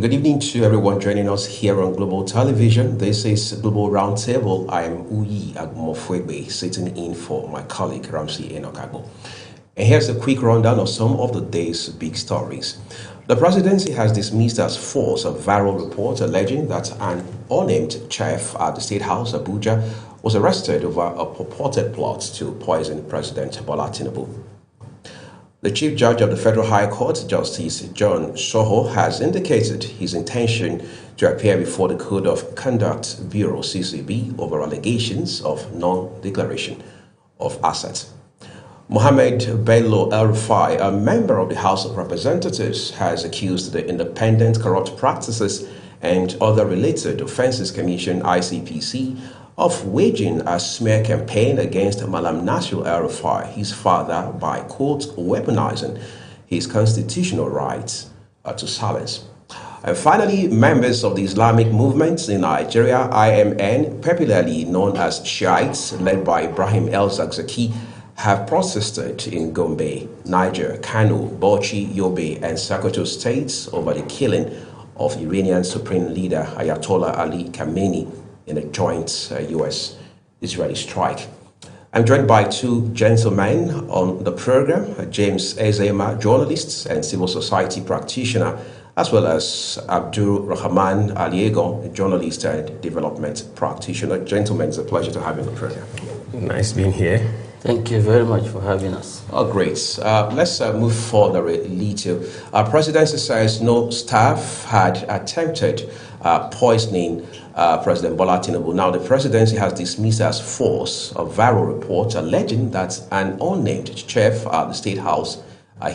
Good evening to everyone joining us here on Global Television. This is Global Roundtable. I am Uyi Agmofwebe, sitting in for my colleague Ramsey Enokagbo. And here's a quick rundown of some of the day's big stories. The presidency has dismissed as false a viral report alleging that an unnamed chef at the State House, Abuja, was arrested over a purported plot to poison President Bola Tinubu. The Chief Judge of the Federal High Court, Justice John Soho, has indicated his intention to appear before the Code of Conduct Bureau (CCB) over allegations of non-declaration of assets. Mohammed Bello El-Rufai, a member of the House of Representatives, has accused the Independent Corrupt Practices and Other Related Offences Commission (ICPC) of waging a smear campaign against Malam Nasir El-Rufai, his father, by, quote, weaponizing his constitutional rights to silence. And finally, members of the Islamic movements in Nigeria, IMN, popularly known as Shiites, led by Ibrahim El-Zakzaki, have protested in Gombe, Niger, Kano, Bauchi, Yobe, and Sokoto states over the killing of Iranian Supreme Leader Ayatollah Ali Khamenei in a joint U.S.-Israeli strike. I'm joined by two gentlemen on the program, James Ezema, journalist and civil society practitioner, as well as Abdul Rahman Aliego, journalist and development practitioner. Gentlemen, it's a pleasure to have you on the program. Nice being here. Thank you very much for having us. Oh, great. Let's move further a little. Our presidency says no staff had attempted poisoning President Bola Tinubu. Now, the presidency has dismissed as false a viral report alleging that an unnamed chef at the State House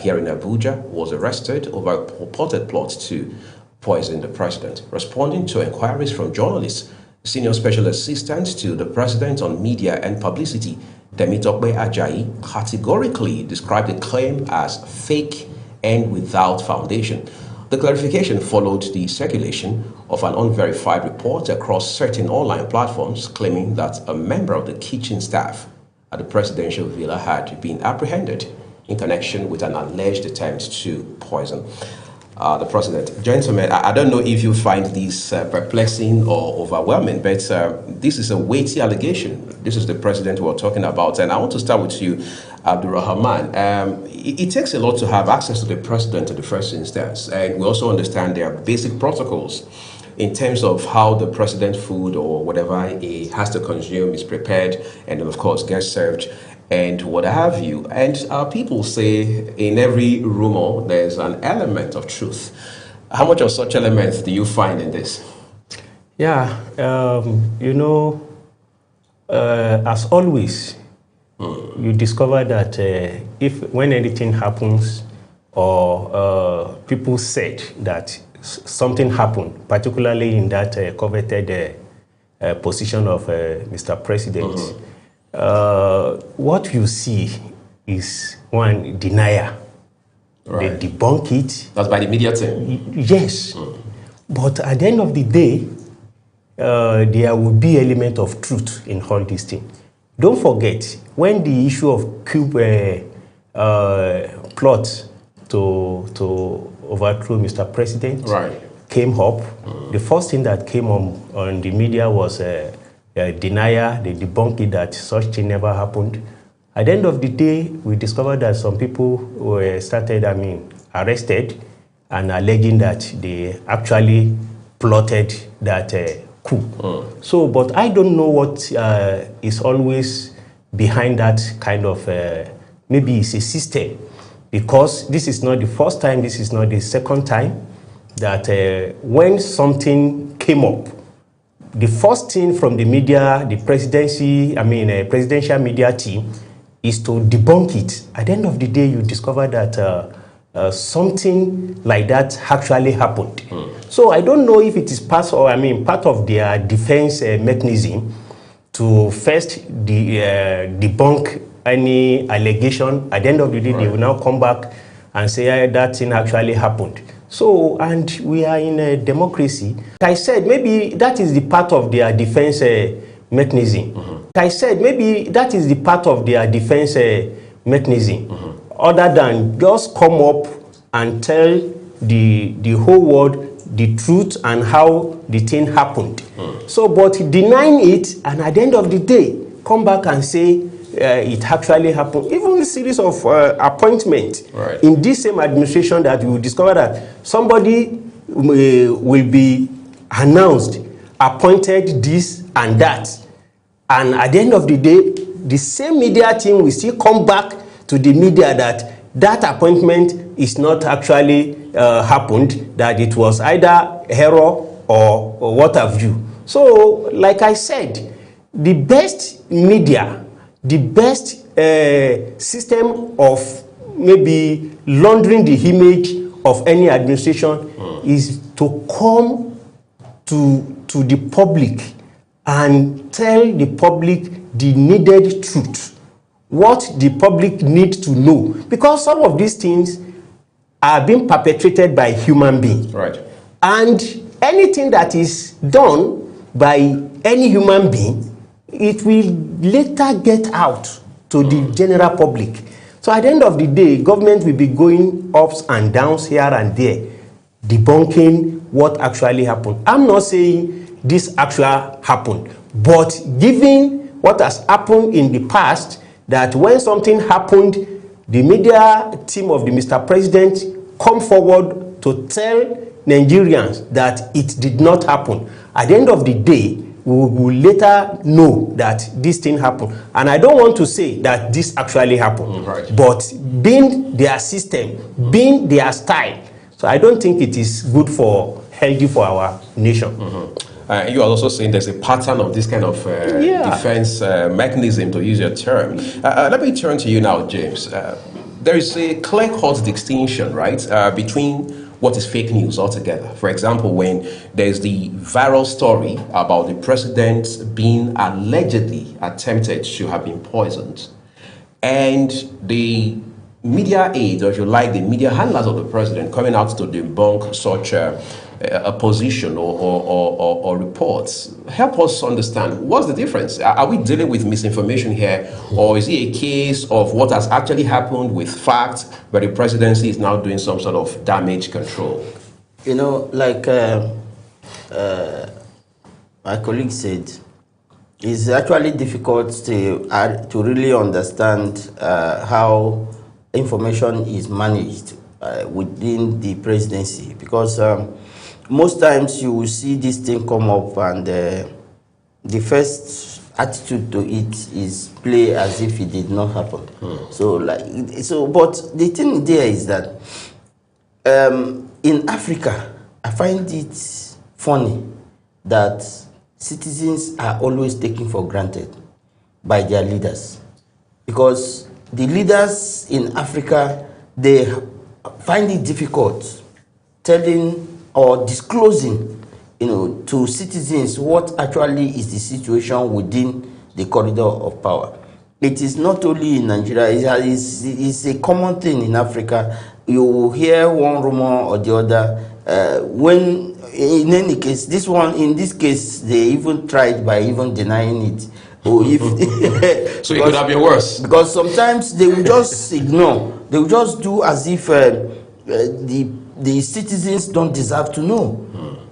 here in Abuja was arrested over a purported plot to poison the president. Responding to inquiries from journalists, Senior Special Assistant to the President on Media and Publicity, Temitope Ajayi, categorically described the claim as fake and without foundation. The clarification followed the circulation of an unverified report across certain online platforms claiming that a member of the kitchen staff at the presidential villa had been apprehended in connection with an alleged attempt to poison the president. Gentlemen, I don't know if you find this perplexing or overwhelming, but this is a weighty allegation. This is the president we're talking about. And I want to start with you, Abdul Rahman. It takes a lot to have access to the president in the first instance. And we also understand there are basic protocols in terms of how the president's food or whatever he has to consume is prepared and then, of course, gets served and what have you. And people say in every rumor there's an element of truth. How much of such elements do you find in this? Yeah, as always, you discover that when anything happens or people said that something happened, particularly in that coveted position of Mr. President, what you see is one denier. Right. They debunk it. That's by the media team? Yes. But at the end of the day, there will be element of truth in all these things. Don't forget, when the issue of coup plot to overthrow Mr. President came up, the first thing that came on the media was denier. They debunked it that such thing never happened. At the end of the day, we discovered that some people were arrested and alleging that they actually plotted that coup. So, but I don't know what is always behind that kind of, maybe it's a system, because this is not the first time, this is not the second time that when something came up, the first thing from the media, the presidential media team, is to debunk it. At the end of the day, you discover that something like that actually happened. So I don't know if it is part of their defense mechanism to first debunk any allegation. At the end of the day, they will now come back and say that thing actually happened. So, and we are in a democracy. I said maybe that is the part of their defense mechanism. I said maybe that is the part of their defense mechanism, other than just come up and tell the whole world the truth and how the thing happened. So, but denying it, and at the end of the day, come back and say it actually happened. Even a series of appointments in this same administration, that you will discover that somebody will be announced, appointed this and that. And at the end of the day, the same media team will still come back to the media that that appointment is not actually happened, that it was either error or what have you. So, like I said, the best media, the best system of maybe laundering the image of any administration is to come to the public and tell the public the needed truth, what the public needs to know, because some of these things are being perpetrated by human beings. Right. And anything that is done by any human being, it will later get out to the general public. So at the end of the day, government will be going ups and downs here and there, debunking what actually happened. I'm not saying this actually happened, but given what has happened in the past, that when something happened, the media team of the Mr. President come forward to tell Nigerians that it did not happen. At the end of the day, we will later know that this thing happened. And I don't want to say that this actually happened, but being their system, being their style, so I don't think it is good for healthy for our nation. You are also saying there's a pattern of this kind of defense mechanism, to use your term. Let me turn to you now, James. There is a clear-cut distinction, right, between what is fake news altogether. For example, when there's the viral story about the president being allegedly attempted to have been poisoned, and the media aides, or if you like, the media handlers of the president coming out to debunk such a position or reports. Help us understand, what's the difference? Are we dealing with misinformation here, or is it a case of what has actually happened with facts, but the presidency is now doing some sort of damage control? You know, like my colleague said, it's actually difficult to really understand how information is managed within the presidency, because most times you will see this thing come up, and the first attitude to it is play as if it did not happen. But the thing there is that in Africa, I find it funny that citizens are always taken for granted by their leaders, because the leaders in Africa, they find it difficult telling or disclosing, to citizens what actually is the situation within the corridor of power. It is not only in Nigeria, it's a common thing in Africa. You will hear one rumor or the other. When, in any case, in this case, they even tried by even denying it. So it could have been worse. Because sometimes they will just ignore. They will just do as if the citizens don't deserve to know.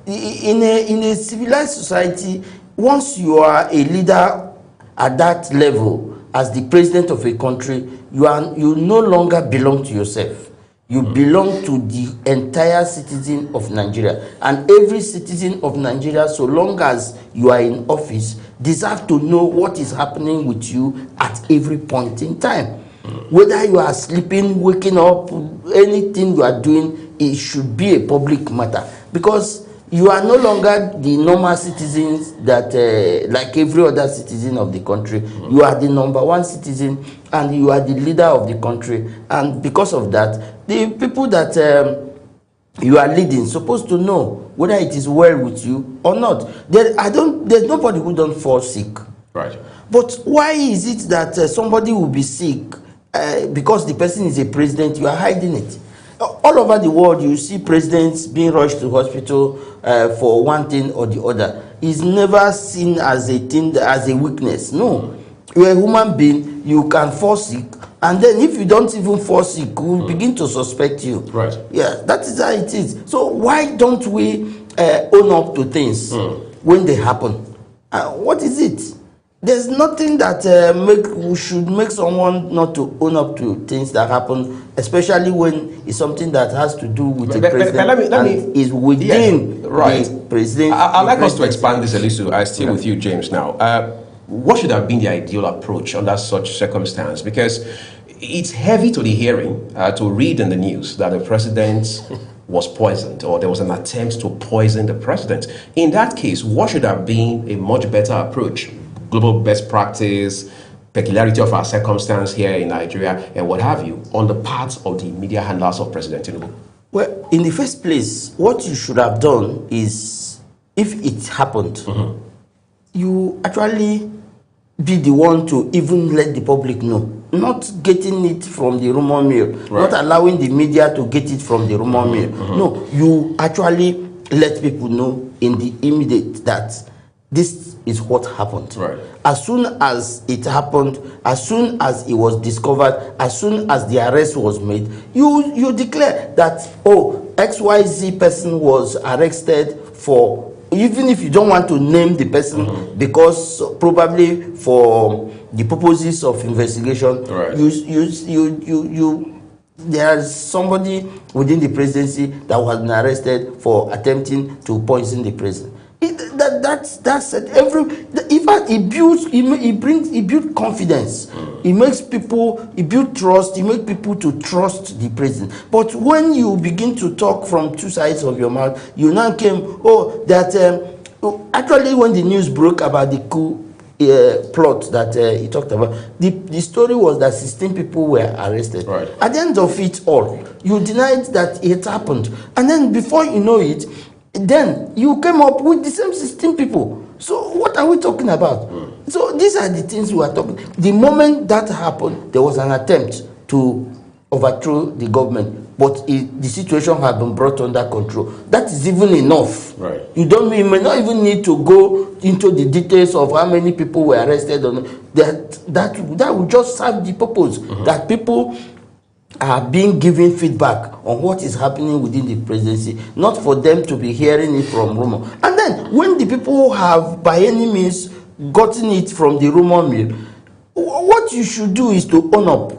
In a civilized society, once you are a leader at that level, as the president of a country, you no longer belong to yourself. You belong to the entire citizen of Nigeria. And every citizen of Nigeria, so long as you are in office, deserve to know what is happening with you at every point in time. Whether you are sleeping, waking up, anything you are doing, it should be a public matter, because you are no longer the normal citizens that like every other citizen of the country. You are the number one citizen, and you are the leader of the country, and because of that, the people that you are leading supposed to know whether it is well with you or not. There's nobody who don't fall sick. Right. But why is it that somebody will be sick because the person is a president? You are hiding it. All over the world, you see presidents being rushed to hospital for one thing or the other. It's never seen as a thing, as a weakness. No, you're a human being. You can fall sick, And then if you don't even force it, we'll begin to suspect you. Right. Yeah, that is how it is. So why don't we own up to things when they happen? What is it? There's nothing that should make someone not to own up to things that happen, especially when it's something that has to do with the president and is within the president. I'd like us to expand this a little. I still with you, James, now. What should have been the ideal approach under such circumstance? Because it's heavy to the hearing to read in the news that the president was poisoned, or there was an attempt to poison the president. In that case, what should have been a much better approach? Global best practice, peculiarity of our circumstance here in Nigeria, and what have you, on the part of the media handlers of President Tinubu? Well, in the first place, what you should have done is, if it happened, you actually be the one to even let the public know, not getting it from the rumor mill, not allowing the media to get it from the rumor mill. No, you actually let people know in the immediate that this is what happened. As soon as it happened, as soon as it was discovered, as soon as the arrest was made, you declare that, oh, XYZ person was arrested for, even if you don't want to name the person, because probably for the purposes of investigation, there's somebody within the presidency that was arrested for attempting to poison the president. That's it. It builds confidence. It makes people, it builds trust. It makes people to trust the president. But when you begin to talk from two sides of your mouth, you now came, actually when the news broke about the coup plot that he talked about, the story was that 16 people were arrested. At the end of it all, you denied that it happened, and then before you know it, then you came up with the same 16 people. So what are we talking about? So these are the things we are talking. The moment that happened, there was an attempt to overthrow the government, but the situation had been brought under control. That is even enough. You may not even need to go into the details of how many people were arrested. That will just serve the purpose that people are being given feedback on what is happening within the presidency, not for them to be hearing it from rumor. And then when the people have by any means gotten it from the rumor mill, what you should do is to own up.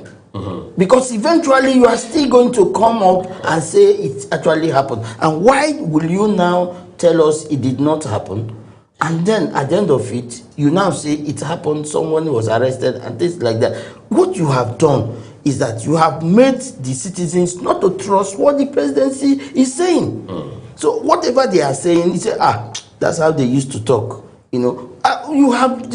Because eventually you are still going to come up and say it actually happened. And why will you now tell us it did not happen? And then at the end of it, you now say it happened, someone was arrested and things like that. What you have done is that you have made the citizens not to trust what the presidency is saying. So whatever they are saying, you say, that's how they used to talk. You know, you have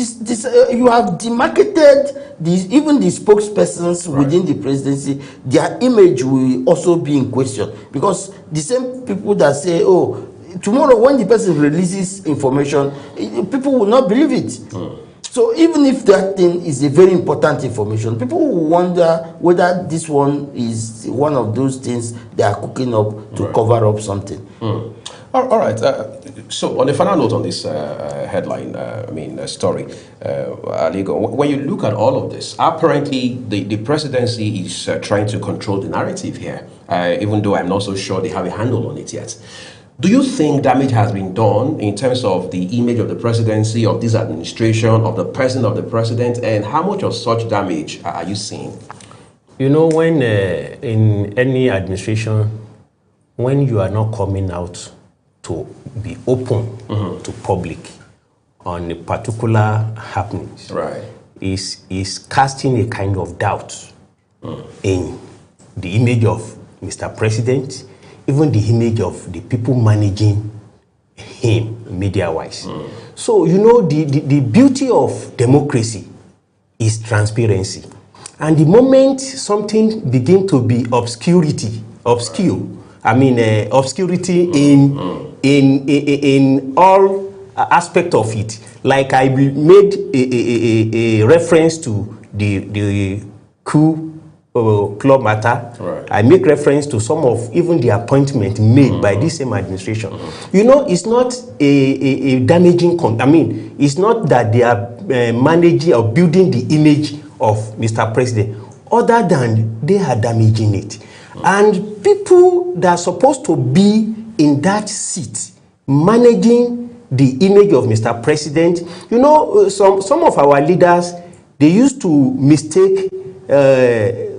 you have demarcated even the spokespersons within the presidency. Their image will also be in question, because the same people that say, oh, tomorrow when the person releases information, people will not believe it. So even if that thing is a very important information, people will wonder whether this one is one of those things they are cooking up to cover up something. All right. So on the final note on this headline, story, Aligo, when you look at all of this, apparently the presidency is trying to control the narrative here, even though I'm not so sure they have a handle on it yet. Do you think damage has been done in terms of the image of the presidency, of this administration, of the person of the president, and how much of such damage are you seeing? You know, when in any administration, when you are not coming out to be open to public on a particular happenings, is casting a kind of doubt in the image of Mr. President, even the image of the people managing him media-wise. So, you know, the beauty of democracy is transparency. And the moment something begins to be obscurity in all aspect of it, like I made a reference to the coup club matter. I make reference to some of even the appointment made by this same administration. You know, it's not a damaging it's not that they are managing or building the image of Mr. President. other than they are damaging it. And people that are supposed to be in that seat managing the image of Mr. President, you know, some of our leaders, they used to mistake,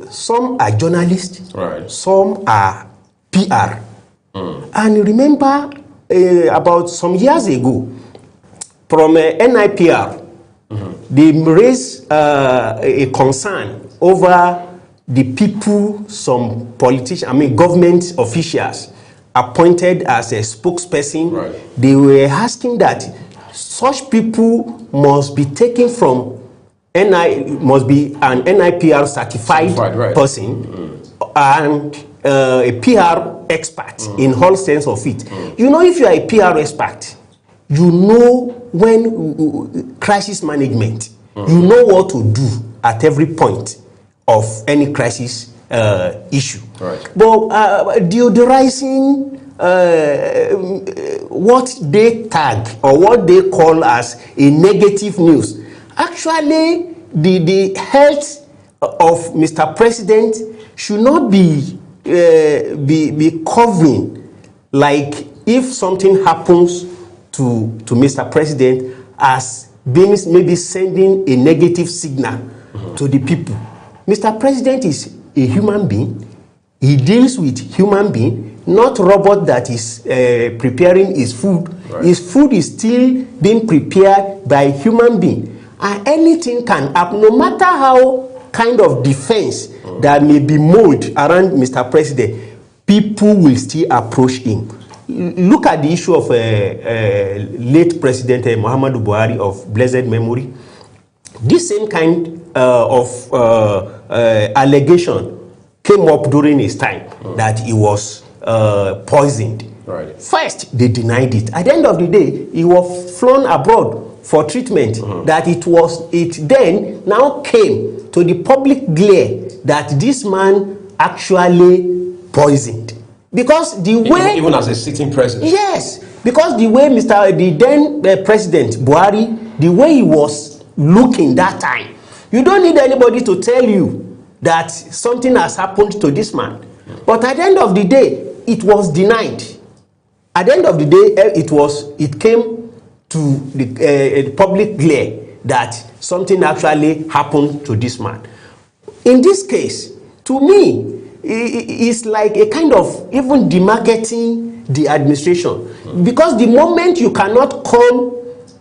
some are journalists, right, some are PR. And remember, about some years ago, from NIPR, they raised a concern over the people, some politicians, government officials appointed as a spokesperson. Right. They were asking that such people must be taken from must be an NIPR certified right, person and a PR expert in all sense of it. You know, if you are a PR expert, you know when crisis management, you know what to do at every point of any crisis issue. Right. But deodorizing what they tag or what they call as a negative news, actually the health of Mr. President should not be covering, like if something happens to Mr. President, as being maybe sending a negative signal to the people. Mr. President is a human being. He deals with human being, not robot that is preparing his food. Right. His food is still being prepared by human being. And anything can happen, no matter how kind of defense that may be molded around Mr. President, people will still approach him. Look at the issue of late President Muhammadu Buhari of blessed memory. This same kind of allegation came up during his time that he was poisoned. Right. First, they denied it. At the end of the day, he was flown abroad for treatment. That it then now came to the public glare that this man actually poisoned. Because the way... Even as a sitting president? Yes. Because the way the then President Buhari, the way he was looking that time, you don't need anybody to tell you that something has happened to this man. But at the end of the day, it was denied. At the end of the day, it came to the public glare that something actually happened to this man. In this case, to me, it's like a kind of even demarketing the administration. Because the moment you cannot come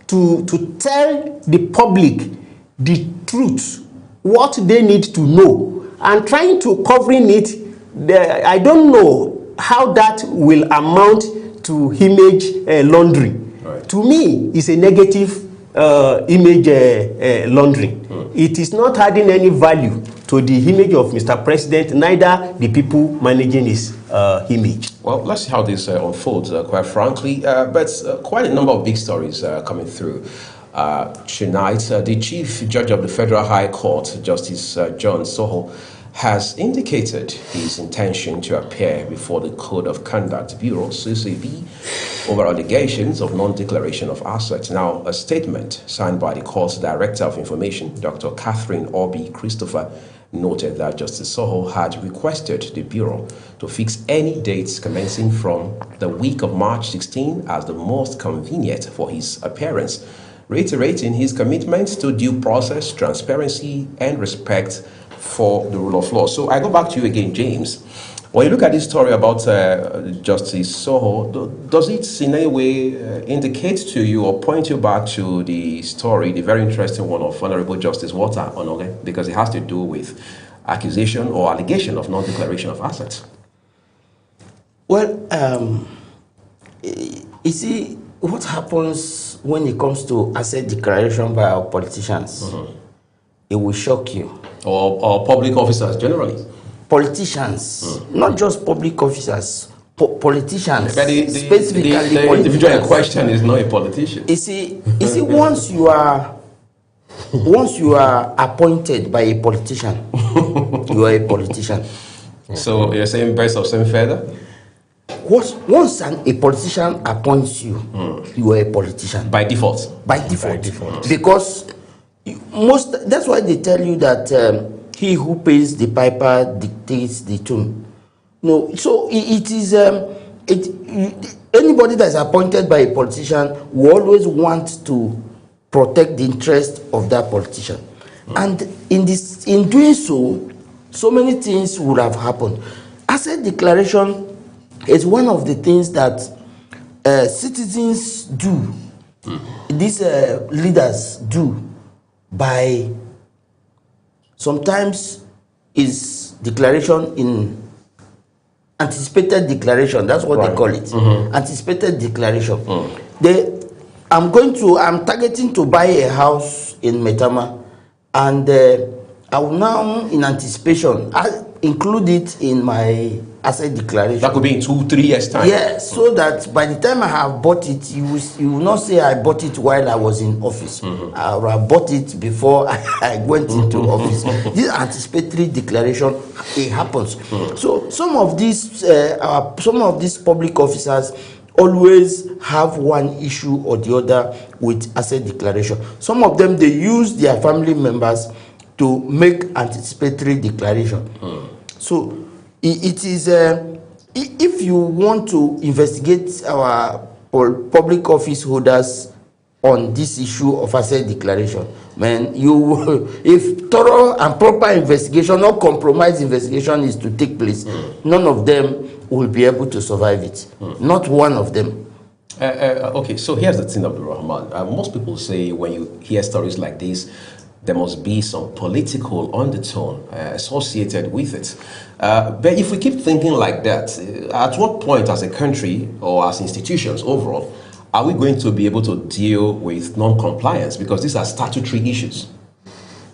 to tell the public the truth, what they need to know, and trying to covering it, I don't know how that will amount to image laundering. Right. To me, it's a negative image laundering. It is not adding any value to the image of Mr. President, neither the people managing his image. Well, let's see how this unfolds, quite frankly. But quite a number of big stories coming through. Tonight, the Chief Judge of the Federal High Court, Justice John Soho, has indicated his intention to appear before the Code of Conduct Bureau, CCB, over allegations of non-declaration of assets. Now, a statement signed by the court's Director of Information, Dr. Catherine Obi Christopher, noted that Justice Soho had requested the Bureau to fix any dates commencing from the week of March 16 as the most convenient for his appearance, reiterating his commitment to due process, transparency, and respect for the rule of law. So I go back to you again, James. When you look at this story about Justice Soho, does it in any way indicate to you or point you back to the story, the very interesting one of Honorable Justice Walter Onoge, because it has to do with accusation or allegation of non-declaration of assets? Well, you see, what happens when it comes to asset declaration by our politicians, it will shock you. Or public officers generally. Politicians, not just public officers, politicians. But specifically the individual in question is not a politician. You see, once you are appointed by a politician, you are a politician. So you're saying birds of same feather? Once a politician appoints you, you are a politician. By default? By default. Because that's why they tell you that he who pays the piper dictates the tune. No, so it is anybody that is appointed by a politician will always want to protect the interest of that politician. And in doing so, so many things would have happened. Asset declaration is one of the things that citizens do, these leaders do, by sometimes is declaration in anticipated declaration. That's what they call it. Anticipated declaration. I'm targeting to buy a house in Metama, and I will now, in anticipation, I include it in my asset declaration. That could be in 2-3 years' time. Yes, so that by the time I have bought it, you will not say I bought it while I was in office. I bought it before I went into office. This anticipatory declaration, it happens. So some of these public officers always have one issue or the other with asset declaration. Some of them, they use their family members to make anticipatory declaration. So it is if you want to investigate our public office holders on this issue of asset declaration, man, if thorough and proper investigation, not compromised investigation, is to take place, none of them will be able to survive it. Not one of them. Okay, so here's the thing, Abdul Rahman. Most people say when you hear stories like this, there must be some political undertone associated with it. But if we keep thinking like that, at what point as a country or as institutions overall, are we going to be able to deal with non-compliance? Because these are statutory issues.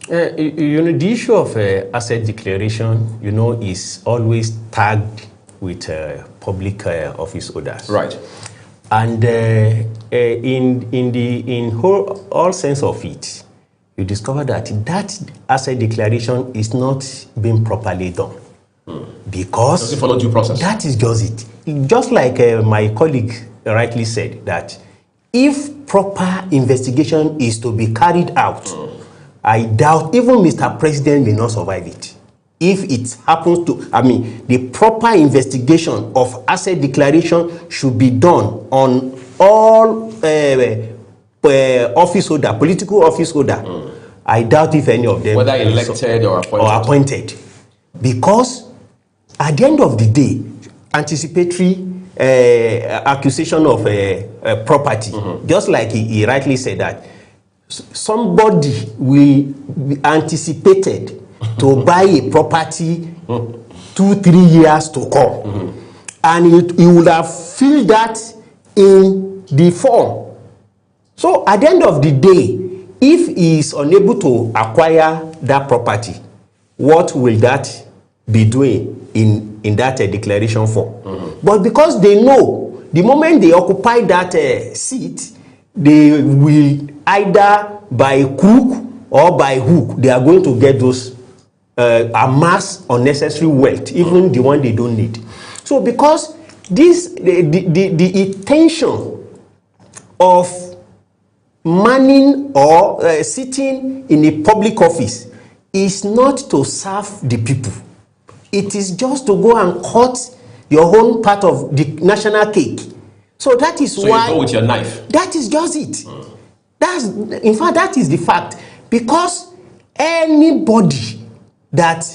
The issue of asset declaration, is always tagged with public office holders. Right. And in all sense of it, you discover that asset declaration is not being properly done. Because does it follow due process? That is just it. Just like my colleague rightly said, that if proper investigation is to be carried out, I doubt even Mr. President may not survive it. If it happens to, the proper investigation of asset declaration should be done on all office holder, political office holder. I doubt if any of them, whether elected or appointed, because at the end of the day, anticipatory acquisition of property, just like he rightly said, that somebody will be anticipated to buy a property 2-3 years to come, and he would have filled that in the form. So at the end of the day, if he is unable to acquire that property, what will that be doing in that declaration form? But because they know the moment they occupy that seat, they will either by crook or by hook, they are going to get those amass unnecessary wealth, even the one they don't need. So because the intention of manning or sitting in a public office is not to serve the people. It is just to go and cut your own part of the national cake. So that is why you go with your knife. That is just it. In fact, that is the fact. Because anybody that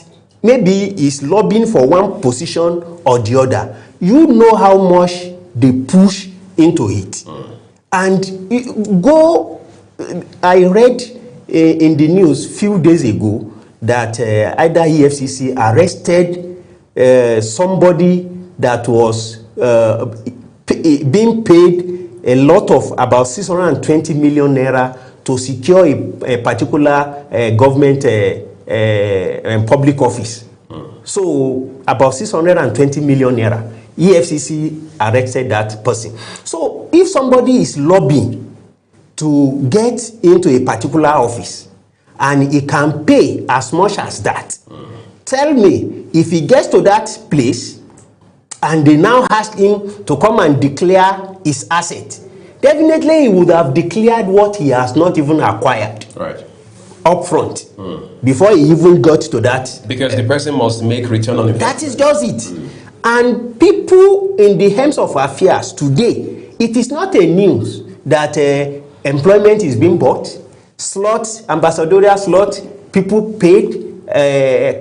maybe is lobbying for one position or the other, you know how much they push into it. And I read in the news few days ago that either EFCC arrested somebody that was being paid a lot of about 620 million naira to secure a particular government public office. So about 620 million naira. EFCC arrested that person. So if somebody is lobbying to get into a particular office and he can pay as much as that, tell me, if he gets to that place and they now ask him to come and declare his asset, definitely he would have declared what he has not even acquired. Right. up front before he even got to that. Because the person must make return on investment. That is just it. And people in the helms of affairs today, it is not a news that employment is being bought, slots, ambassadorial slot, people paid,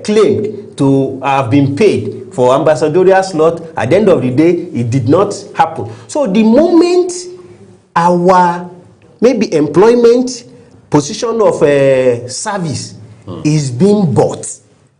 claimed to have been paid for ambassadorial slot. At the end of the day, it did not happen. So the moment our maybe employment position of service is being bought,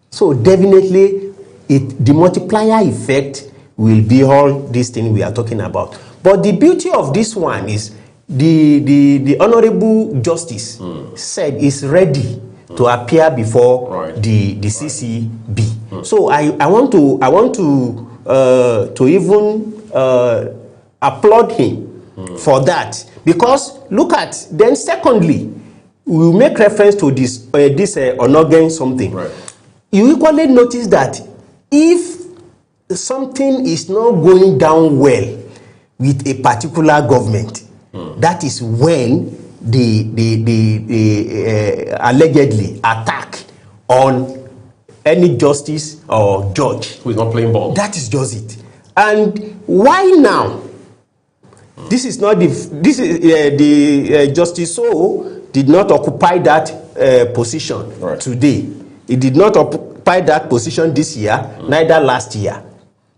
so definitely the multiplier effect will be all this thing we are talking about. But the beauty of this one is the honorable justice said is ready to appear before the CCB. So I want to even applaud him for that, because look at, then secondly, we will make reference to this Onogen something. You equally notice that if something is not going down well with a particular government, that is when the allegedly attack on any justice or judge who is not playing ball. That is just it. And why now? This is not the Justice So did not occupy that position today. It did not occupy that position this year, neither last year.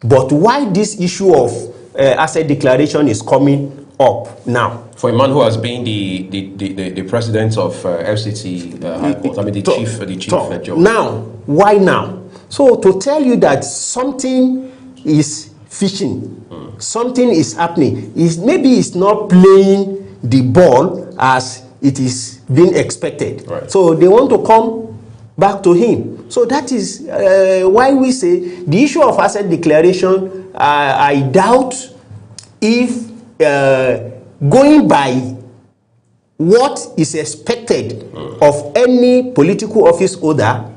But why this issue of asset declaration is coming up now? For a man who has been the president of FCT High Court, I mean the chief judge. Now, why now? So to tell you that something is fishing, something is happening, maybe it's not playing the ball as it is being expected. So they want to come back to him. So that is why we say the issue of asset declaration, I doubt if going by what is expected of any political office holder,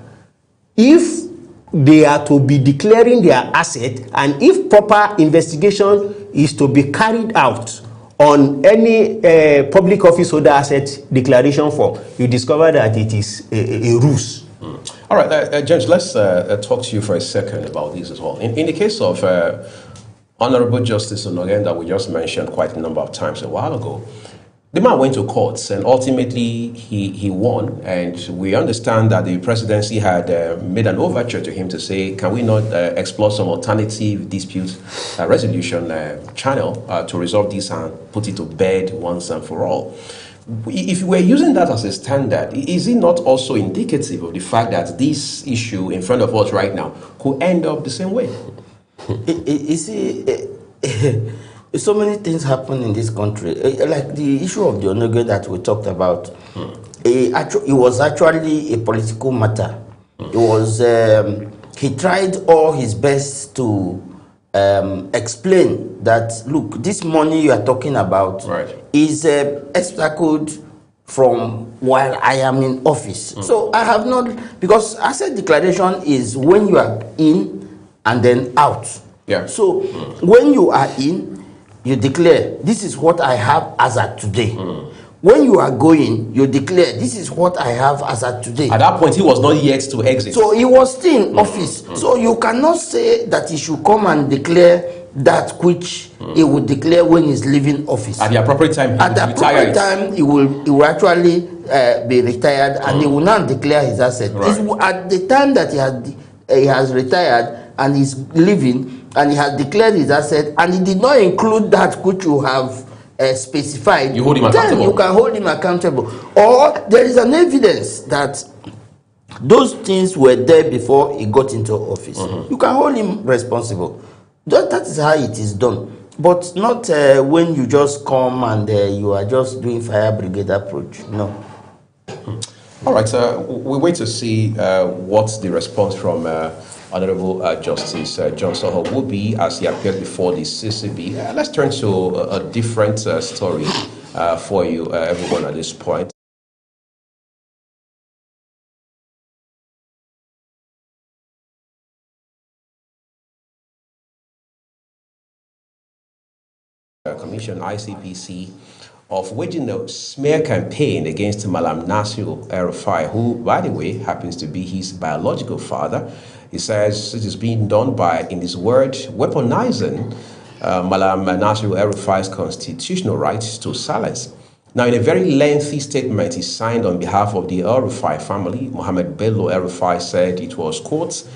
if they are to be declaring their asset, and if proper investigation is to be carried out on any public office holder asset declaration form, you discover that it is a ruse. All right, James, let's talk to you for a second about this as well. In the case of Honorable Justice Onogen that we just mentioned quite a number of times a while ago, the man went to courts and ultimately he won, and we understand that the presidency had made an overture to him to say, can we not explore some alternative dispute resolution channel to resolve this and put it to bed once and for all. If we're using that as a standard, is it not also indicative of the fact that this issue in front of us right now could end up the same way? You see, so many things happen in this country. Like the issue of the Onoge that we talked about, it was actually a political matter. It was, he tried all his best to explain that, look, this money you are talking about is extracted from while I am in office. So I have not, because asset declaration is when you are in and then out. So when you are in, you declare, this is what I have as at today. When you are going, you declare, this is what I have as at today. At that point, he was not yet to exit. So he was still in office. So you cannot say that he should come and declare that which he would declare when he's leaving office. At the appropriate time, at the appropriate time, he will actually be retired, and he will not declare his asset. At the time that he has retired and he's leaving, and he has declared his asset, and he did not include that which you have specified, you hold him accountable. Then you can hold him accountable. Or there is an evidence that those things were there before he got into office. You can hold him responsible. That is how it is done. But not when you just come and you are just doing fire brigade approach. No. All right, we wait to see what the response from Honorable Justice John Soho will be as he appears before the CCB. Let's turn to a different story for you, everyone, at this point. Commission, ICPC, of waging a smear campaign against Malam Nasir El-Rufai, who, by the way, happens to be his biological father. He says it is being done by, in his word, weaponizing Malam Nasir El-Rufai's constitutional right to silence. Now, in a very lengthy statement he signed on behalf of the El-Rufai family, Mohammed Bello El-Rufai said it was, quote,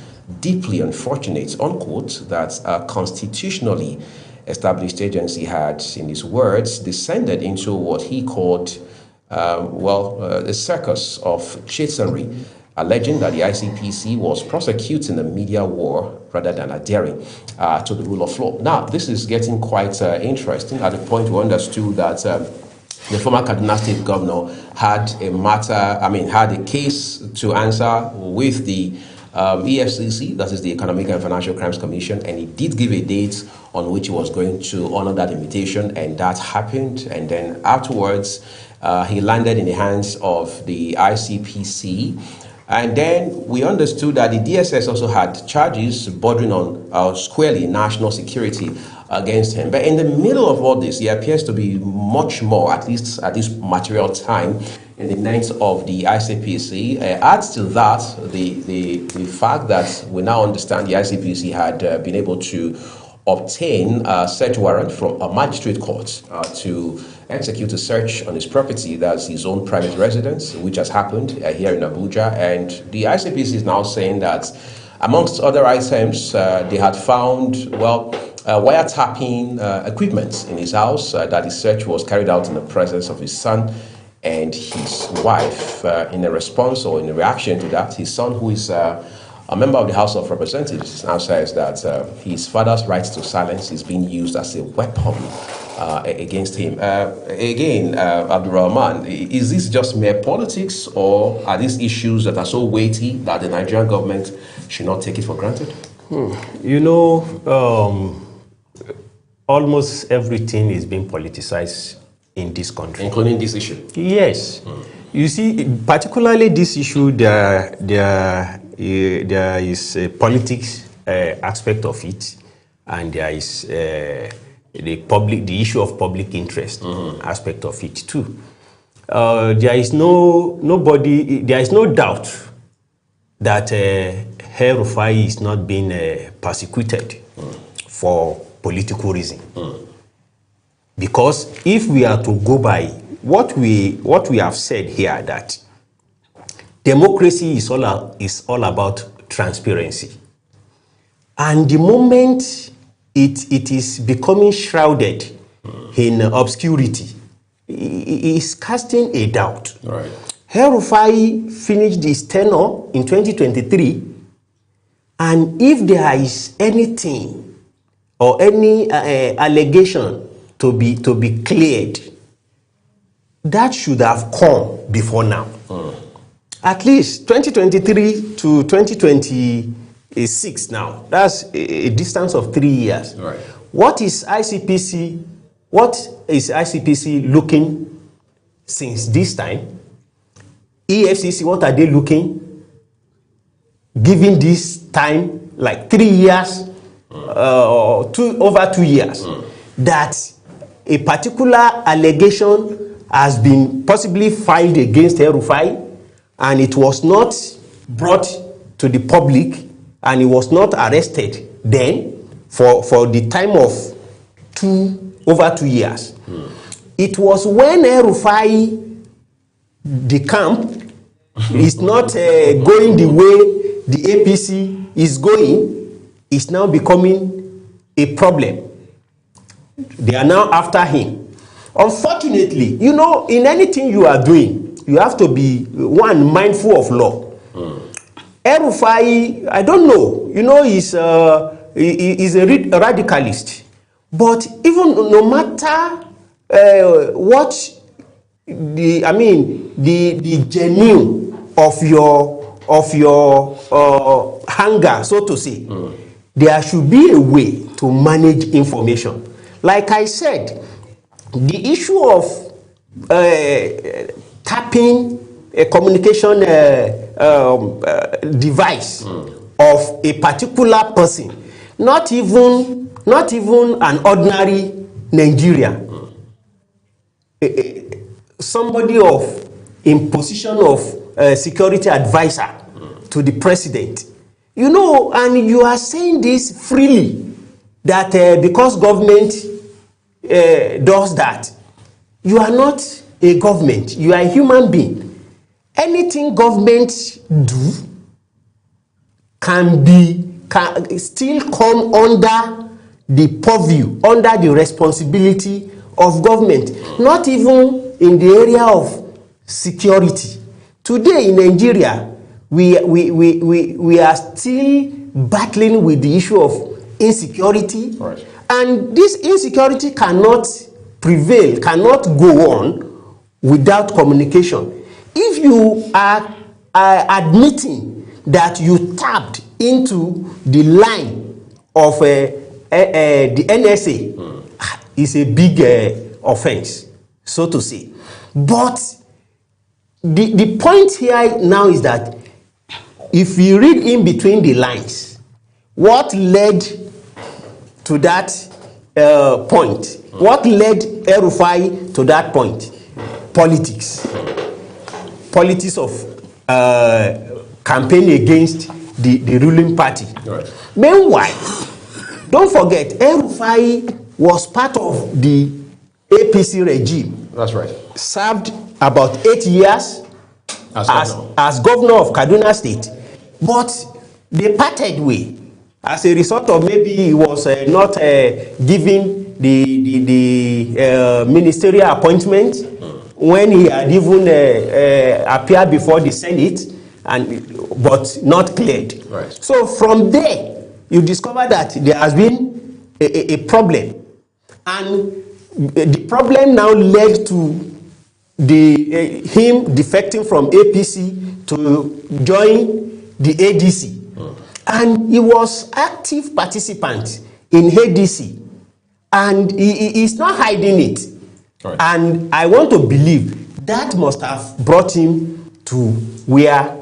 deeply unfortunate, unquote, that a constitutionally established agency had, in his words, descended into what he called, a circus of chicanery, alleging that the ICPC was prosecuting a media war rather than adhering to the rule of law. Now, this is getting quite interesting. At the point we understood that the former Kaduna State governor had had a case to answer with the EFCC, that is the Economic and Financial Crimes Commission, and he did give a date on which he was going to honor that invitation, and that happened. And then afterwards, he landed in the hands of the ICPC. And then we understood that the DSS also had charges bordering on squarely national security against him. But in the middle of all this, he appears to be much more, at least at this material time, in the hands of the ICPC. Adds to that the fact that we now understand the ICPC had been able to obtain a search warrant from a magistrate court to execute a search on his property, that's his own private residence, which has happened here in Abuja. And the ICPC is now saying that, amongst other items, they had found, wiretapping equipment in his house, that his search was carried out in the presence of his son and his wife. In a response or in a reaction to that, his son, who is a member of the House of Representatives, now says that his father's right to silence is being used as a weapon against him. Again, Abdulrahman, is this just mere politics, or are these issues that are so weighty that the Nigerian government should not take it for granted? You know, almost everything is being politicized in this country. Including this issue? Yes. You see, particularly this issue, there is a politics aspect of it, and there is the issue of public interest aspect of it too. There is no doubt that El-Rufai is not being persecuted for political reason. Because if we are to go by what we have said here, that democracy is all about transparency, and the moment it is becoming shrouded in obscurity, it is casting a doubt. Right. El-Rufai finished his tenure in 2023, and if there is anything or any allegation to be cleared, that should have come before now. At least 2023 to 2026 now. That's a distance of 3 years. Right. What is ICPC looking since this time? EFCC, what are they looking? Given this time, like 3 years, or over 2 years, that a particular allegation has been possibly filed against El-Rufai, and it was not brought to the public, and he was not arrested then for the time of over 2 years. It was when El-Rufai, the camp, is not going the way the APC is going, is now becoming a problem. They are now after him. Unfortunately, you know, in anything you are doing, you have to be, one, mindful of law. El-Rufai, I don't know, you know, he's a radicalist. But even no matter what the genuine of your hunger, so to say, there should be a way to manage information. Like I said, the issue of tapping a communication device of a particular person, not even an ordinary Nigerian. somebody in position of security advisor to the president. You know, and you are saying this freely, that because government does that, you are not a government, you are a human being. Anything government do can still come under the purview, under the responsibility of government, not even in the area of security. Today in Nigeria, we are still battling with the issue of insecurity, right. And this insecurity cannot prevail, cannot go on without communication. If you are admitting that you tapped into the line of the NSA, is a big offense, so to say. But the point here now is that if you read in between the lines, what led to that point? What led El-Rufai to that point? Politics. Politics of campaign against the ruling party. Right. Meanwhile, don't forget, El-Rufai was part of the APC regime. That's right. Served about 8 years as governor of Kaduna State. But they parted way as a result of maybe he was not given the ministerial appointment when he had even appeared before the Senate, but not cleared. Right. So from there, you discover that there has been a problem, and the problem now led to him defecting from APC to join the ADC. And he was active participant in ADC, and he is not hiding it. Right. And I want to believe that must have brought him to where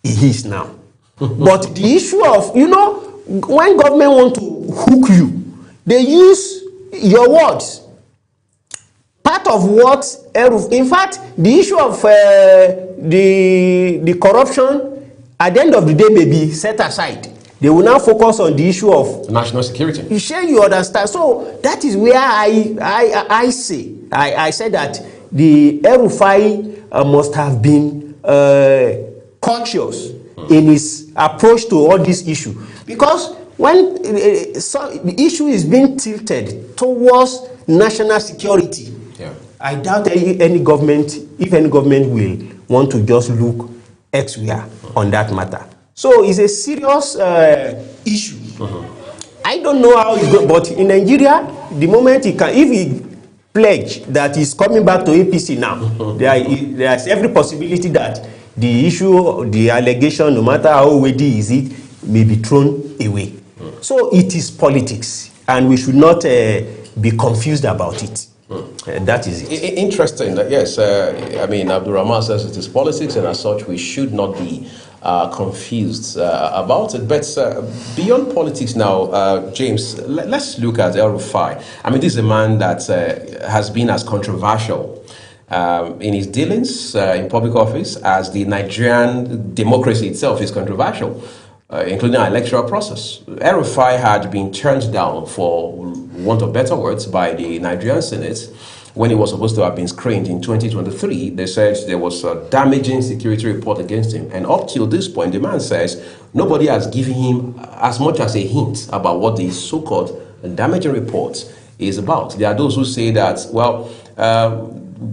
he is now. But the issue of, you know, when government want to hook you, they use your words. Part of what, in fact, the issue of the corruption at the end of the day may be set aside. They will now focus on the issue of national security. You sure you understand? So that is where I say that the El-Rufai must have been conscious in his approach to all this issue, because when the issue is being tilted towards national security, I doubt any government, if any government will want to just look elsewhere on that matter. So it's a serious issue. I don't know how it's going, but in Nigeria, the moment he can, if he pledge that he's coming back to APC now, there's every possibility that the issue, the allegation, no matter how weighty is it, may be thrown away. So it is politics, and we should not be confused about it. That is it. Interesting. Yes, I mean, Abdul Rahman says it is politics, and as such, we should not be confused about it. But beyond politics now, James, let's look at El-Rufai. I mean, this is a man that has been as controversial in his dealings in public office as the Nigerian democracy itself is controversial, including our electoral process. El-Rufai had been turned down, for want of better words, by the Nigerian Senate when he was supposed to have been screened in 2023. They said there was a damaging security report against him. And up till this point, the man says nobody has given him as much as a hint about what the so-called damaging report is about. There are those who say that, well,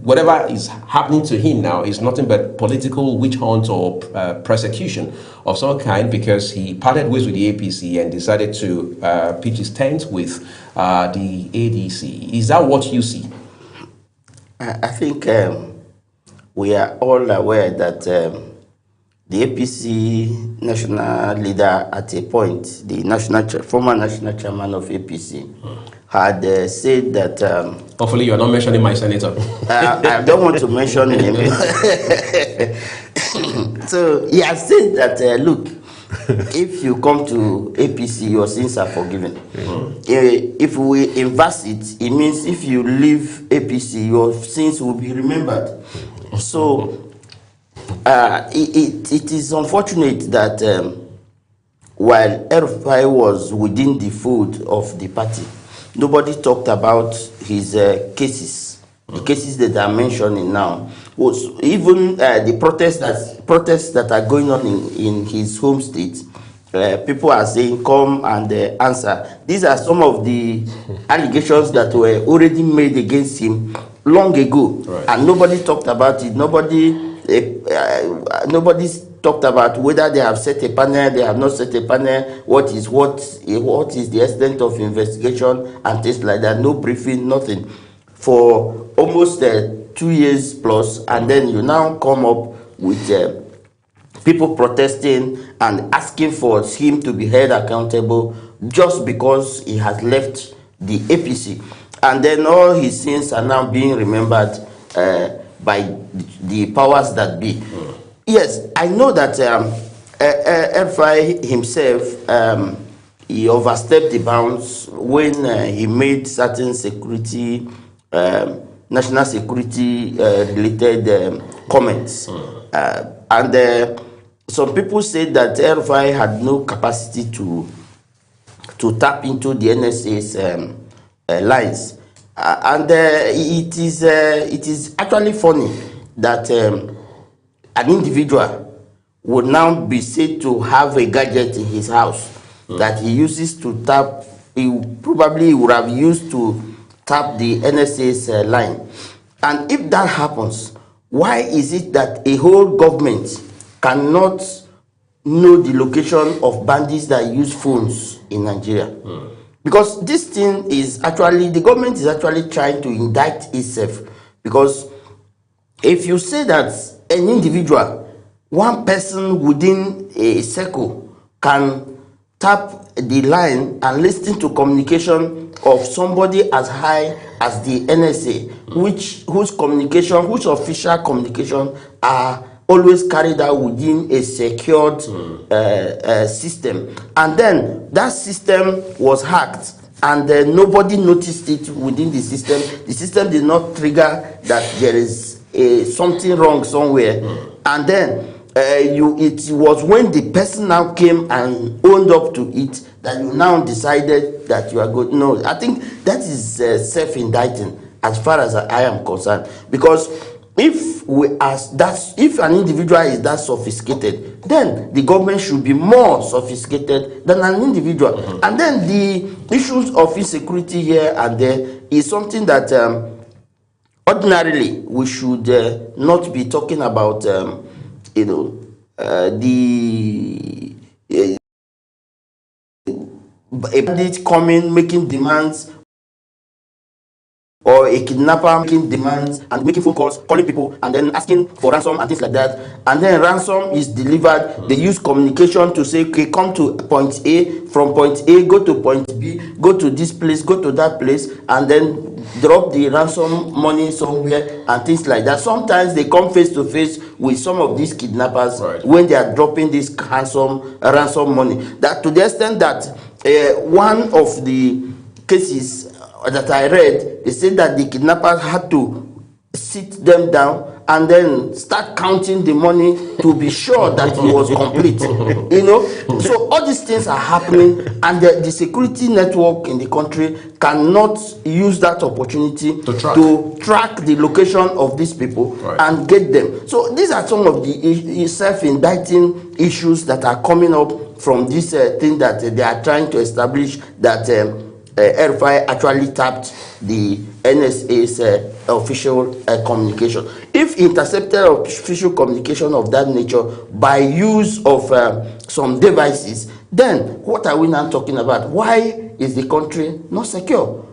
whatever is happening to him now is nothing but political witch hunt or persecution of some kind, because he parted ways with the APC and decided to pitch his tent with the ADC. Is that what you see? I think we are all aware that the APC national leader at a point, the former national chairman of APC, had said that... hopefully you are not mentioning my senator. I don't want to mention him. So he has said that, look, if you come to APC, your sins are forgiven. If we inverse it, it means if you leave APC, your sins will be remembered. So it is unfortunate that while El-Rufai was within the fold of the party, nobody talked about his cases. The cases that I'm mentioning now was even the protests that are going on in his home state. People are saying, come and answer. These are some of the allegations that were already made against him long ago, and nobody talked about it. Nobody's talked about whether they have set a panel, they have not set a panel, what is the extent of investigation and things like that. No briefing, nothing. For almost 2 years plus, and then you now come up with people protesting and asking for him to be held accountable just because he has left the APC. And then all his sins are now being remembered by the powers that be. Yes, I know that El-Rufai himself, he overstepped the bounds when he made certain security, national security related comments. And some people say that El-Rufai had no capacity to tap into the NSA's lines. And it is actually funny that an individual would now be said to have a gadget in his house that he uses to tap. He probably would have used to tap the NSA's line. And if that happens, why is it that a whole government cannot know the location of bandits that use phones in Nigeria? Because this thing is actually, the government is actually trying to indict itself. Because if you say that an individual, one person within a circle can tap the line and listen to communication of somebody as high as the NSA, whose official communication are always carried out within a secured system, and then that system was hacked and nobody noticed it within the system did not trigger that there is something wrong somewhere, and then it was when the person now came and owned up to it that you now decided that you are good. No, I think that is self-indicting as far as I am concerned, because if an individual is that sophisticated, then the government should be more sophisticated than an individual. And then the issues of insecurity here and there is something that ordinarily we should not be talking about. A bandit coming, making demands, or a kidnapper making demands and making phone calls, calling people, and then asking for ransom and things like that. And then ransom is delivered. They use communication to say, okay, come to point A, from point A, go to point B, go to this place, go to that place, and then drop the ransom money somewhere and things like that. Sometimes they come face to face with some of these kidnappers when they are dropping this ransom money. That to the extent that one of the cases that I read, they said that the kidnappers had to sit them down and then start counting the money to be sure that it was complete. So all these things are happening, and the security network in the country cannot use that opportunity to track the location of these people and get them. So these are some of the self-indicting issues that are coming up from this thing that they are trying to establish, that El-Rufai actually tapped the NSA's official communication. If intercepted official communication of that nature by use of some devices, then what are we now talking about? Why is the country not secure?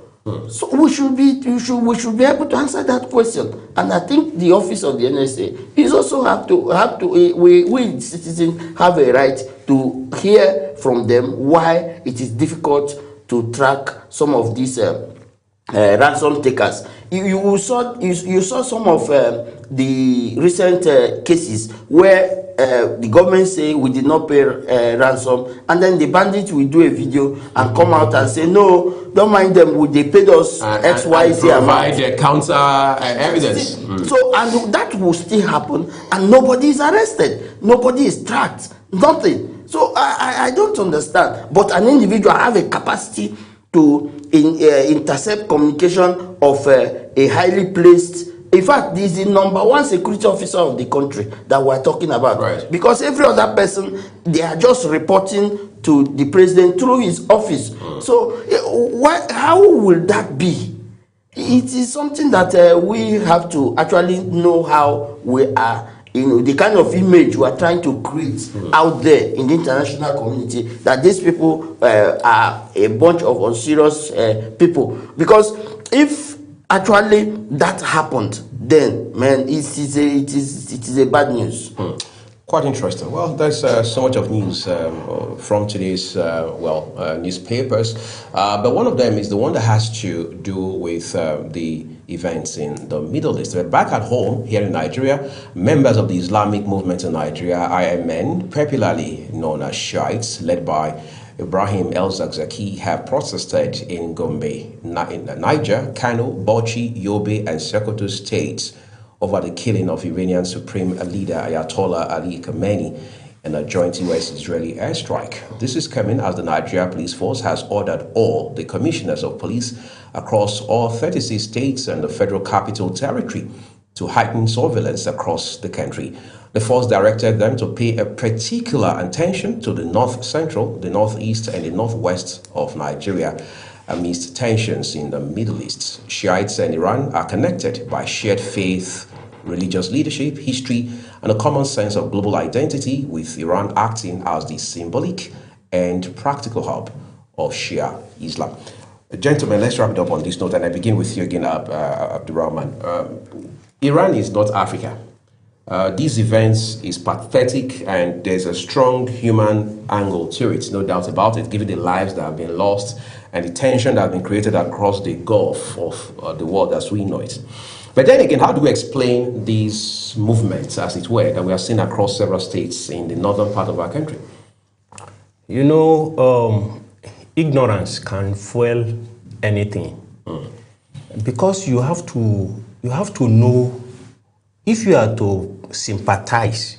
So we should be able to answer that question. And I think the office of the NSA is also we citizens have a right to hear from them why it is difficult to track some of these ransom takers. You saw some of the recent cases where the government say we did not pay ransom, and then the bandits will do a video and come out and say no, don't mind them, they paid us XYZ amount. Provide counter evidence. So, and that will still happen, and nobody is arrested, nobody is tracked, nothing. So I don't understand. But an individual have a capacity to intercept communication of a highly placed, in fact, this is the number one security officer of the country that we're talking about. Right. Because every other person, they are just reporting to the president through his office. So how will that be? It is something that we have to actually know how we are, the kind of image we are trying to create out there in the international community, that these people are a bunch of unserious people. Because if actually that happened, then man, it is a bad news. Quite interesting. Well, there's so much of news from today's newspapers, but one of them is the one that has to do with the events in the Middle East. We're back at home here in Nigeria. Members of the Islamic movement in Nigeria, IMN, popularly known as Shiites, led by Ibrahim El-Zakzaki, have protested in Gombe, in Niger, Kano, Bauchi, Yobe, and Sokoto states over the killing of Iranian Supreme Leader Ayatollah Ali Khamenei in a joint US-Israeli airstrike. This is coming as the Nigeria Police Force has ordered all the commissioners of police across all 36 states and the Federal Capital Territory to heighten surveillance across the country. The force directed them to pay a particular attention to the north central, the northeast, and the northwest of Nigeria amidst tensions in the Middle East. Shiites and Iran are connected by shared faith, religious leadership, history, and a common sense of global identity, with Iran acting as the symbolic and practical hub of Shia Islam. Gentlemen, let's wrap it up on this note, and I begin with you again, Abdurrahman. Iran is not Africa. These events is pathetic, and there's a strong human angle to it, no doubt about it, given the lives that have been lost and the tension that has been created across the gulf of the world as we know it. But then again, how do we explain these movements, as it were, that we are seeing across several states in the northern part of our country? You know, ignorance can fuel anything, because you have to know, if you are to sympathize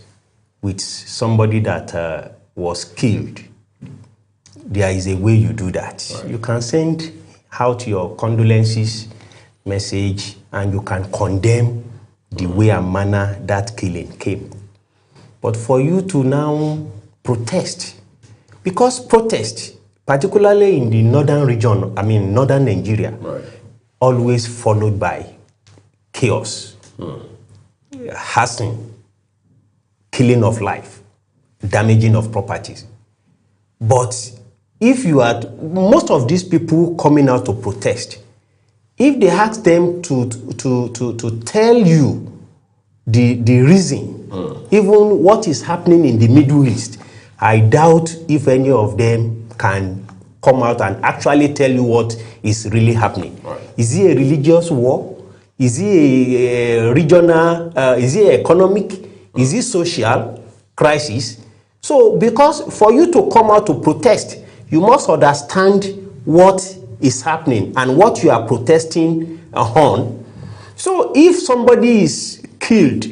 with somebody that was killed, there is a way you do that. Right. You can send out your condolences message, and you can condemn the way and manner that killing came. But for you to now protest, because protest, particularly in the northern region, northern Nigeria, right, always followed by chaos, harassing, killing of life, damaging of properties. But if you are, most of these people coming out to protest, if they ask them to tell you the reason, even what is happening in the Middle East, I doubt if any of them can come out and actually tell you what is really happening. Right. Is it a religious war? Is it a regional, is it economic? Is it social crisis? So, because for you to come out to protest, you must understand what is happening and what you are protesting on. So, if somebody is killed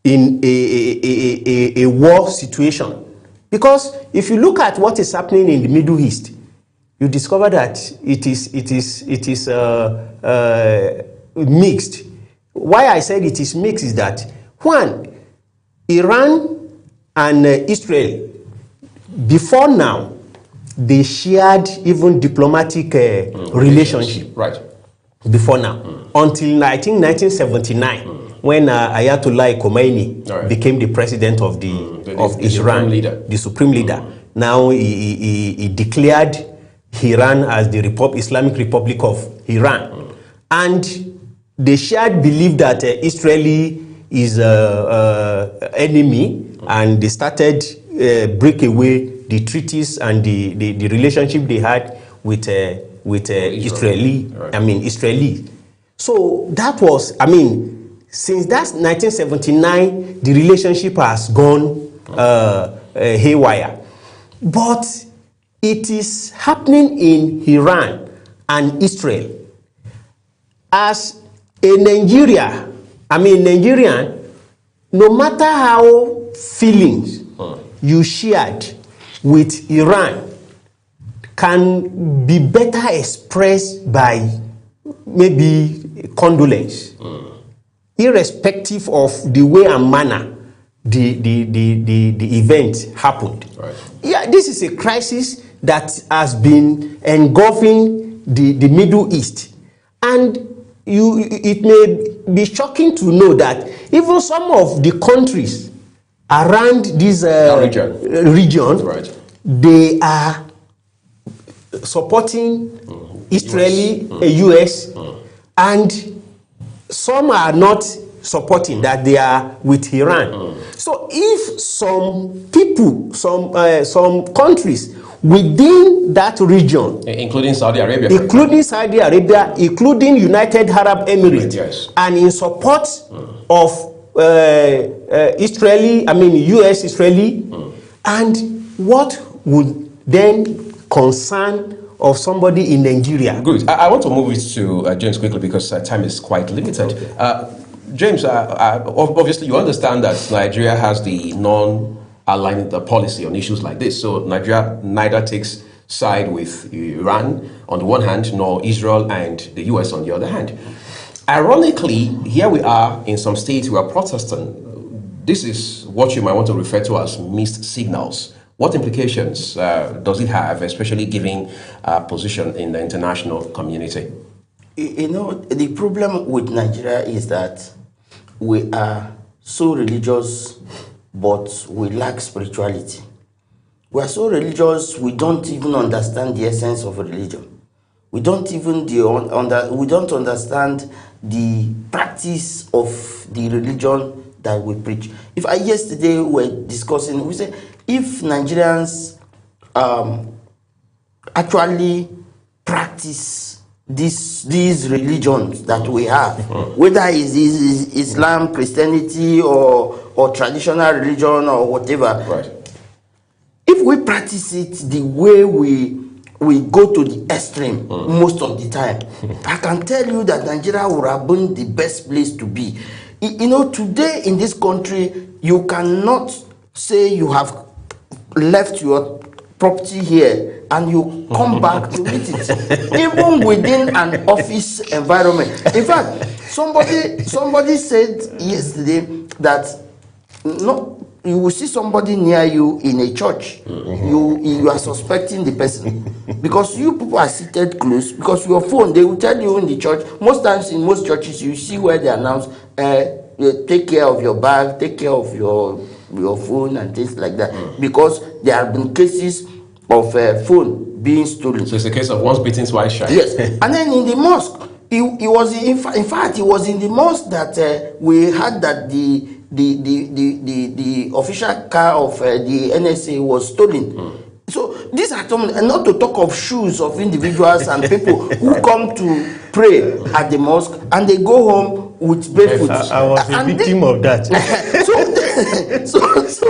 in a war situation, because if you look at what is happening in the Middle East, you discover that it is mixed. Why I said it is mixed is that, one, Iran and Israel, before now, they shared even diplomatic relationship. Right. Before now, until I think 1979, when Ayatollah Khomeini became the president of Iran, the supreme leader. Now he declared Iran as the Islamic Republic of Iran, and they shared belief that Israeli is enemy, and they started break away the treaties and the relationship they had Israeli. Right. Israeli. So that was, since that's 1979, the relationship has gone haywire. But it is happening in Iran and Israel. As a Nigerian, no matter how feelings you shared with Iran can be better expressed by maybe condolence, irrespective of the way and manner the event happened. Right. Yeah, this is a crisis that has been engulfing the Middle East, and it may be shocking to know that even some of the countries around this region, right, they are supporting Israeli, US, and some are not supporting that they are with Iran. So if some people, some countries within that region, including Saudi Arabia, including United Arab Emirates, yes, and in support of Israeli, US Israeli, and what would then concern of somebody in Nigeria? Good. I want to move it to James quickly because time is quite limited. Okay. James, obviously you understand that Nigeria has the non-aligned policy on issues like this. So Nigeria neither takes side with Iran on the one hand, nor Israel and the US on the other hand. Ironically, here we are in some states who are Protestant. This is what you might want to refer to as mixed signals. What implications does it have, especially given position in the international community? The problem with Nigeria is that we are so religious, but we lack spirituality. We are so religious, we don't even understand the essence of religion. We don't even we don't understand the practice of the religion that we preach. Yesterday we were discussing, we said, if Nigerians actually practice these religions that we have, whether it's Islam, Christianity, or traditional religion or whatever, right, if we practice it the way we go to the extreme most of the time, I can tell you that Nigeria would have been the best place to be. Today in this country, you cannot say you have left your property here and you come back to meet it, even within an office environment. In fact, somebody said yesterday that you will see somebody near you in a church, you are suspecting the person because you people are seated close, because your phone, they will tell you in the church, most times in most churches you see where they announce take care of your bag, take care of your phone and things like that, because there have been cases of phone being stolen. So it's a case of once bitten, twice shy. Yes. And then in the mosque, it was in fact it was in the mosque that we had that the official car of the NSA was stolen. So these are not to talk of shoes of individuals and people who come to pray at the mosque and they go home with barefoot. I was a victim of that. So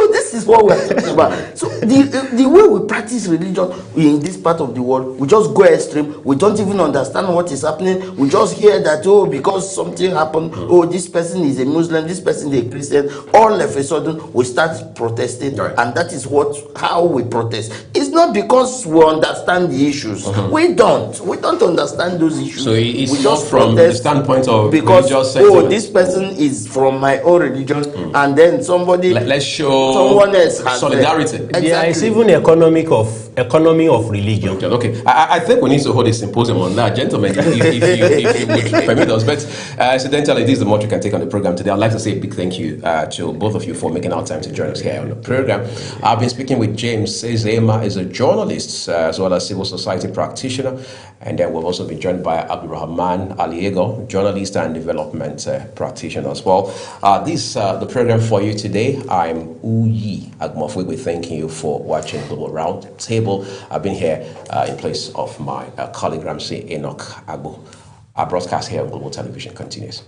this is what we're talking about. So the way we practice religion in this part of the world, we just go extreme. We don't even understand what is happening. We just hear that, because something happened, this person is a Muslim, this person is a Christian, all of a sudden we start protesting, right. And that is how we protest. It's not because we understand the issues. We don't understand those issues. So it's we just from the standpoint of because this person is from my own religion, and then let's show someone else has solidarity. Exactly. Yeah, it's even economy of religion. Okay, I think we need to hold a symposium on that, gentlemen, if you would permit us. But incidentally, this is the much we can take on the program today. I'd like to say a big thank you to both of you for making our time to join us here on the program. I've been speaking with James Ezema, is a journalist as well as civil society practitioner, and then we've also been joined by Abdulrahman Aliego, journalist and development practitioner as well. This the program for you today. I'm Uyi Agmofwe. Thanking you for watching Global Roundtable. Roundtable. I've been here in place of my colleague Ramsey Enoch Agbo. Our broadcast here on Global Television continues.